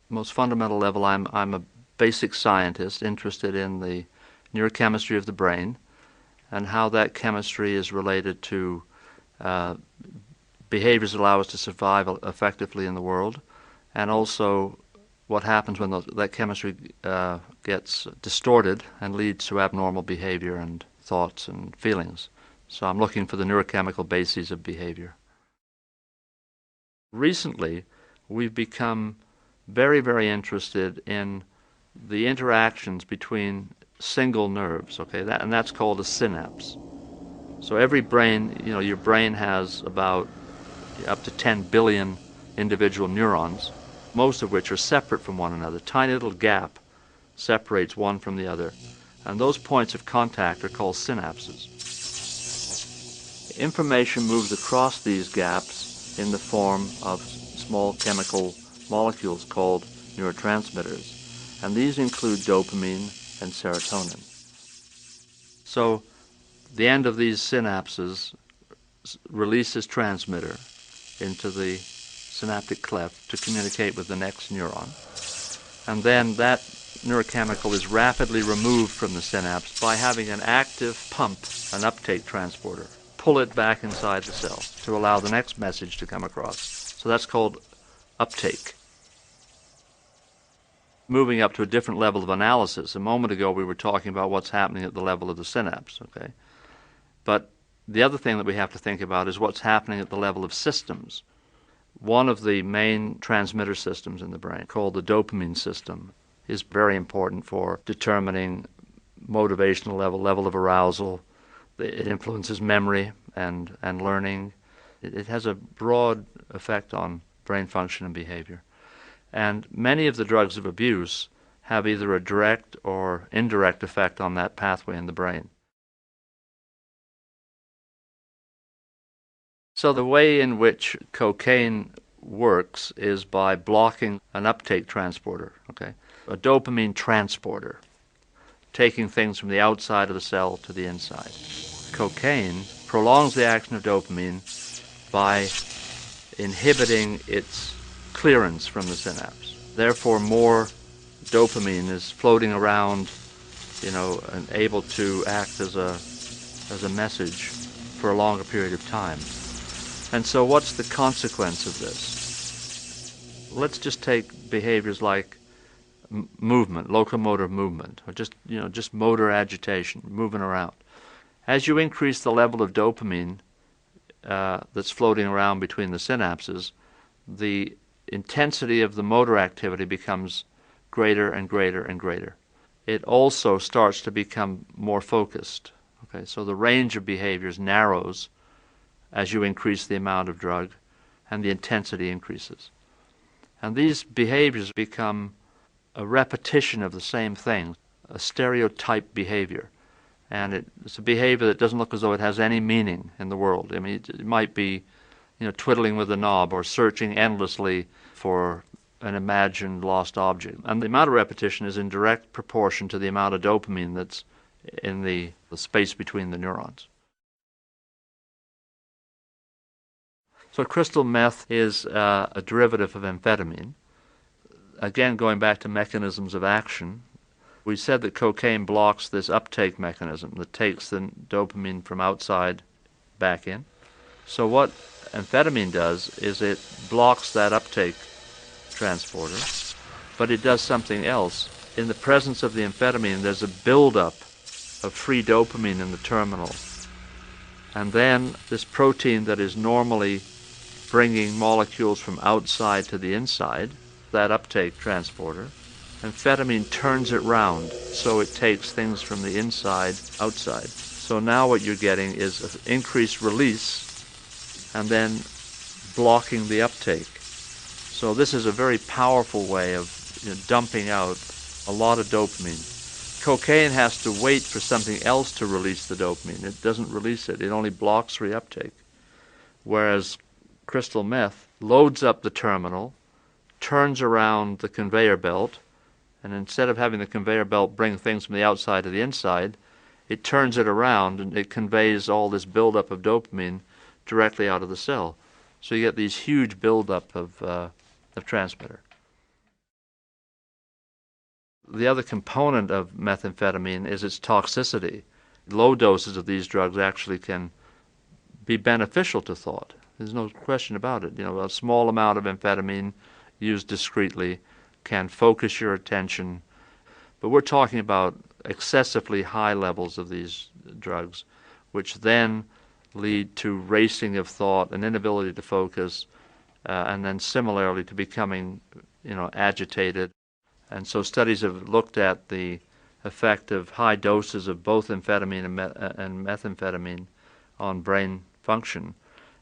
most fundamental level, I'm a basic scientist interested in the neurochemistry of the brain and how that chemistry is related to behaviors that allow us to survive effectively in the world, and also what happens when that chemistry gets distorted and leads to abnormal behavior and thoughts and feelings. So I'm looking for the neurochemical bases of behavior. Recently, we've become very, very interested in the interactions between single nerves, okay, and that's called a synapse. So every brain, your brain has about up to 10 billion individual neurons, most of which are separate from one another. Tiny little gap separates one from the other, and those points of contact are called synapses. Information moves across these gaps in the form of small chemical molecules called neurotransmitters, and these include dopamine and serotonin. So the end of these synapses releases transmitter into the synaptic cleft to communicate with the next neuron, and then that neurochemical is rapidly removed from the synapse by having an active pump, an uptake transporter, pull it back inside the cell to allow the next message to come across. So that's called uptake. Moving up to a different level of analysis. A moment ago we were talking about what's happening at the level of the synapse, okay? But the other thing that we have to think about is what's happening at the level of systems. One of the main transmitter systems in the brain, called the dopamine system, is very important for determining motivational level of arousal. It influences memory and learning. It has a broad effect on brain function and behavior. And many of the drugs of abuse have either a direct or indirect effect on that pathway in the brain. So the way in which cocaine works is by blocking an uptake transporter, okay? A dopamine transporter, taking things from the outside of the cell to the inside. Cocaine prolongs the action of dopamine by inhibiting its clearance from the synapse. Therefore, more dopamine is floating around, and able to act as a message for a longer period of time. And so what's the consequence of this? Let's just take behaviors like movement, locomotor movement, or just motor agitation, moving around. As you increase the level of dopamine that's floating around between the synapses, the intensity of the motor activity becomes greater and greater and greater. It also starts to become more focused. Okay, so the range of behaviors narrows as you increase the amount of drug, and the intensity increases. And these behaviors become a repetition of the same thing, a stereotype behavior. And it's a behavior that doesn't look as though it has any meaning in the world. I mean, it might be, twiddling with a knob or searching endlessly for an imagined lost object. And the amount of repetition is in direct proportion to the amount of dopamine that's in the space between the neurons. So crystal meth is a derivative of amphetamine. Again, going back to mechanisms of action, we said that cocaine blocks this uptake mechanism that takes the dopamine from outside back in. So what amphetamine does is it blocks that uptake transporter, but it does something else. In the presence of the amphetamine, there's a buildup of free dopamine in the terminal. And then this protein that is normally bringing molecules from outside to the inside, that uptake transporter, amphetamine turns it round so it takes things from the inside outside. So now what you're getting is an increased release and then blocking the uptake. So this is a very powerful way of dumping out a lot of dopamine. Cocaine has to wait for something else to release the dopamine. It doesn't release it. It only blocks reuptake. Whereas crystal meth loads up the terminal, turns around the conveyor belt, and instead of having the conveyor belt bring things from the outside to the inside, it turns it around and it conveys all this buildup of dopamine directly out of the cell. So you get these huge buildup of transmitter. The other component of methamphetamine is its toxicity. Low doses of these drugs actually can be beneficial to thought. There's no question about it. A small amount of amphetamine used discreetly can focus your attention. But we're talking about excessively high levels of these drugs, which then lead to racing of thought, an inability to focus, and then similarly to becoming, agitated. And so studies have looked at the effect of high doses of both amphetamine and methamphetamine on brain function.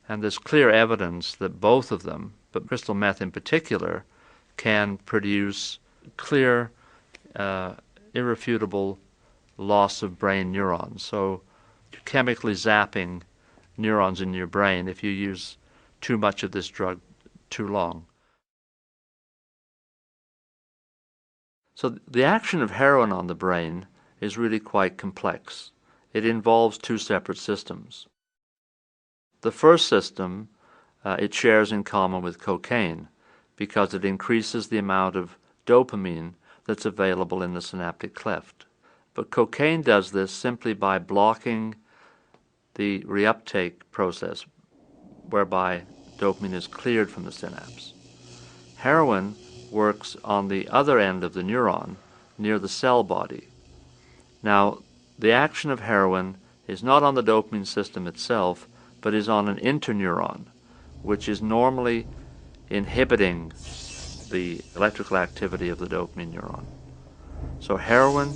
And there's clear evidence that both of them, but crystal meth in particular, can produce clear, irrefutable loss of brain neurons. So you're chemically zapping neurons in your brain if you use too much of this drug too long. So the action of heroin on the brain is really quite complex. It involves two separate systems. The first system it shares in common with cocaine because it increases the amount of dopamine that's available in the synaptic cleft. But cocaine does this simply by blocking the reuptake process whereby dopamine is cleared from the synapse. Heroin works on the other end of the neuron near the cell body. Now, the action of heroin is not on the dopamine system itself, but is on an interneuron, which is normally inhibiting the electrical activity of the dopamine neuron. So heroin,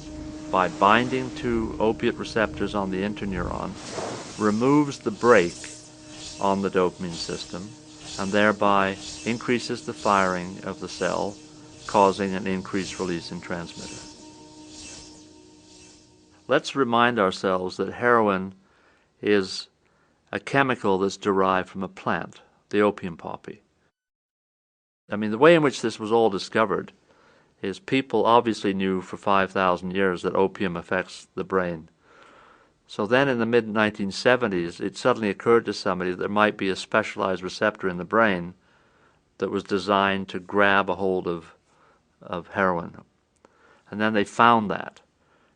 by binding to opiate receptors on the interneuron, removes the brake on the dopamine system and thereby increases the firing of the cell, causing an increased release in transmitter. Let's remind ourselves that heroin is a chemical that's derived from a plant, the opium poppy. The way in which this was all discovered is people obviously knew for 5,000 years that opium affects the brain. So then in the mid-1970s, it suddenly occurred to somebody that there might be a specialized receptor in the brain that was designed to grab a hold of heroin. And then they found that.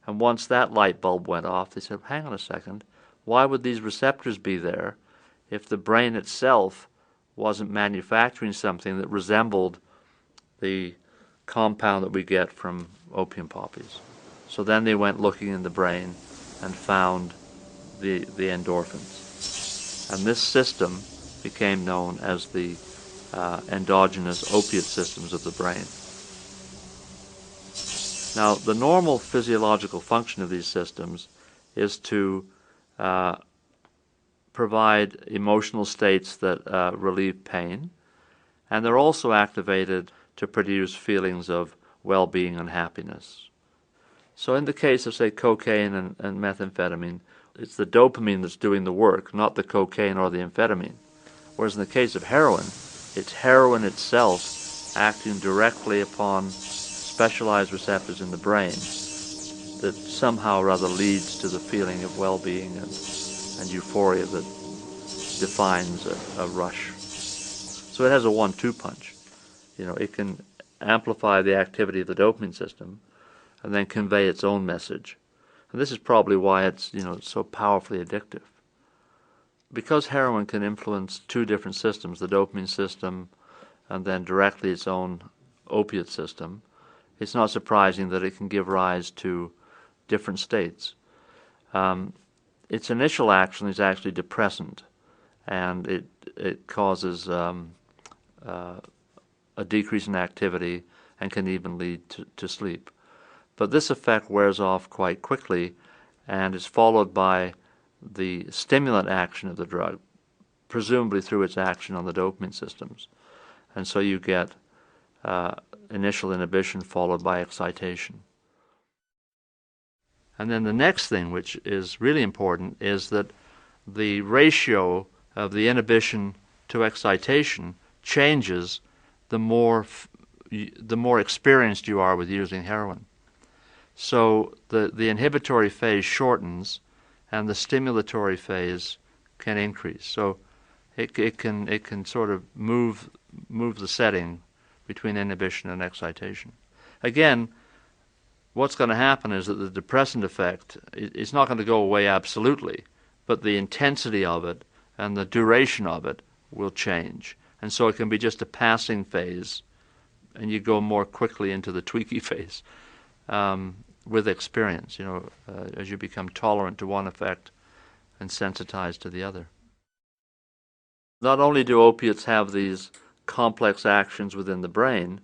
And once that light bulb went off, they said, hang on a second, why would these receptors be there if the brain itself wasn't manufacturing something that resembled the compound that we get from opium poppies? So then they went looking in the brain and found the endorphins. And this system became known as the endogenous opiate systems of the brain. Now, the normal physiological function of these systems is to provide emotional states that relieve pain, and they're also activated to produce feelings of well-being and happiness. So in the case of, say, cocaine and methamphetamine, it's the dopamine that's doing the work, not the cocaine or the amphetamine. Whereas in the case of heroin, it's heroin itself acting directly upon specialized receptors in the brain that somehow or other leads to the feeling of well-being and euphoria that defines a rush. So it has a 1-2 punch. It can amplify the activity of the dopamine system and then convey its own message. And this is probably why it's so powerfully addictive. Because heroin can influence two different systems, the dopamine system and then directly its own opiate system, it's not surprising that it can give rise to different states. Its initial action is actually depressant, and it causes a decrease in activity and can even lead to sleep. But this effect wears off quite quickly and is followed by the stimulant action of the drug, presumably through its action on the dopamine systems. And so you get initial inhibition followed by excitation. And then the next thing, which is really important, is that the ratio of the inhibition to excitation changes the more experienced you are with using heroin. So the inhibitory phase shortens and the stimulatory phase can increase. So it can sort of move the setting between inhibition and excitation. Again, what's going to happen is that the depressant effect is not going to go away absolutely, but the intensity of it and the duration of it will change. And so it can be just a passing phase, and you go more quickly into the tweaky phase with experience, as you become tolerant to one effect and sensitized to the other. Not only do opiates have these complex actions within the brain,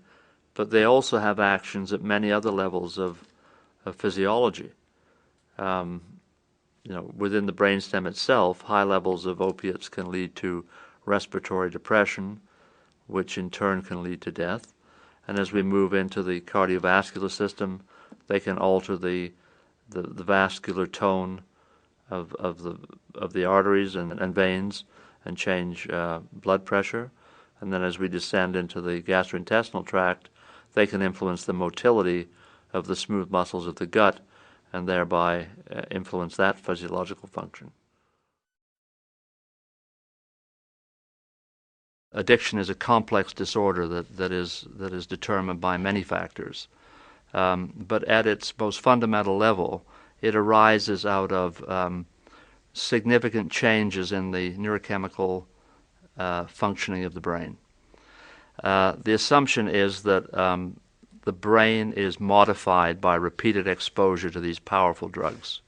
but they also have actions at many other levels of physiology. Within the brainstem itself, high levels of opiates can lead to respiratory depression, which in turn can lead to death. And as we move into the cardiovascular system, they can alter the vascular tone of the arteries and veins and change blood pressure. And then as we descend into the gastrointestinal tract, they can influence the motility of the smooth muscles of the gut and thereby influence that physiological function. Addiction is a complex disorder that is determined by many factors. But at its most fundamental level, it arises out of significant changes in the neurochemical functioning of the brain. The assumption is that the brain is modified by repeated exposure to these powerful drugs.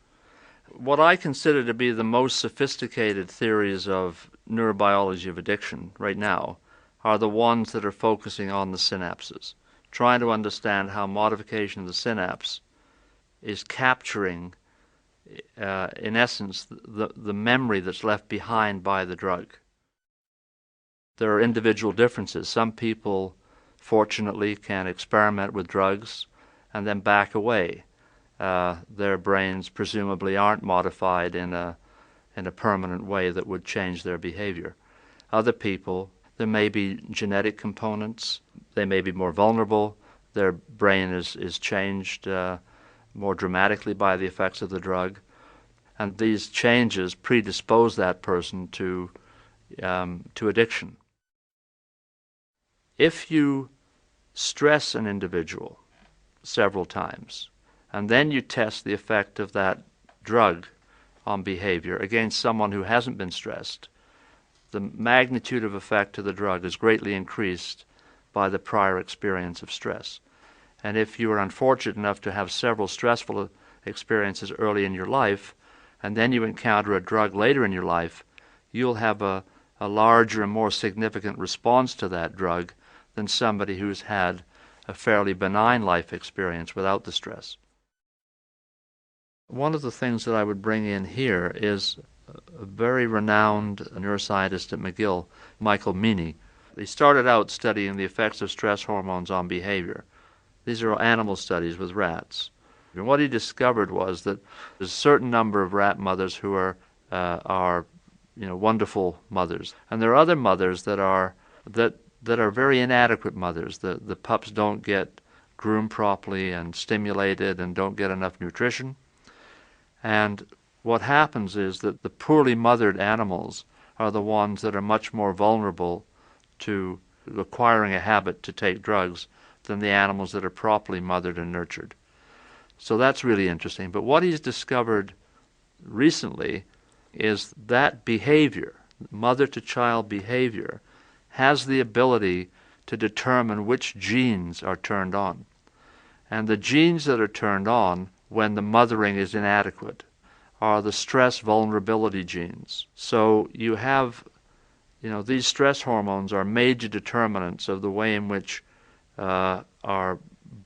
What I consider to be the most sophisticated theories of neurobiology of addiction right now are the ones that are focusing on the synapses, trying to understand how modification of the synapse is capturing, in essence, the memory that's left behind by the drug. There are individual differences. Some people, fortunately, can experiment with drugs and then back away. Their brains presumably aren't modified in a permanent way that would change their behavior. Other people, there may be genetic components. They may be more vulnerable. Their brain is changed more dramatically by the effects of the drug. And these changes predispose that person to addiction. If you stress an individual several times, and then you test the effect of that drug on behavior against someone who hasn't been stressed, the magnitude of effect of the drug is greatly increased by the prior experience of stress. And if you are unfortunate enough to have several stressful experiences early in your life, and then you encounter a drug later in your life, you'll have a larger and more significant response to that drug than somebody who's had a fairly benign life experience without the stress. One of the things that I would bring in here is a very renowned neuroscientist at McGill, Michael Meaney. He started out studying the effects of stress hormones on behavior. These are animal studies with rats. And what he discovered was that there's a certain number of rat mothers who are wonderful mothers, and there are other mothers that are very inadequate mothers. The pups don't get groomed properly and stimulated and don't get enough nutrition. And what happens is that the poorly mothered animals are the ones that are much more vulnerable to acquiring a habit to take drugs than the animals that are properly mothered and nurtured. So that's really interesting. But what he's discovered recently is that behavior, mother-to-child behavior, has the ability to determine which genes are turned on. And the genes that are turned on when the mothering is inadequate are the stress vulnerability genes. So you have, these stress hormones are major determinants of the way in which our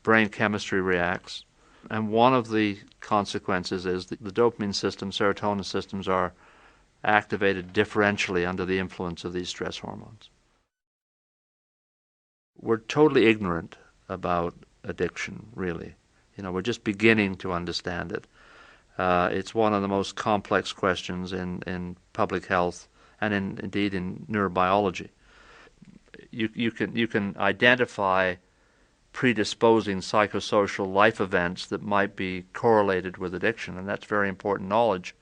brain chemistry reacts. And one of the consequences is that the dopamine system, serotonin systems are activated differentially under the influence of these stress hormones. We're totally ignorant about addiction, really. We're just beginning to understand it. It's one of the most complex questions in public health and indeed in neurobiology. You can identify predisposing psychosocial life events that might be correlated with addiction, and that's very important knowledge.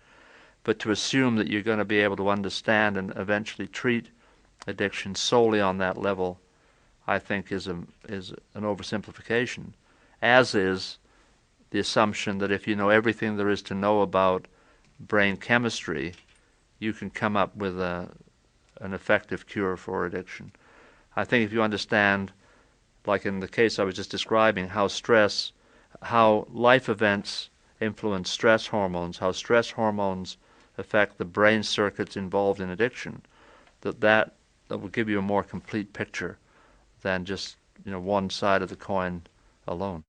But to assume that you're going to be able to understand and eventually treat addiction solely on that level, I think is an oversimplification, as is the assumption that if you know everything there is to know about brain chemistry, you can come up with an effective cure for addiction. I think if you understand, like in the case I was just describing, how life events influence stress hormones, how stress hormones affect the brain circuits involved in addiction, that will give you a more complete picture than just one side of the coin alone.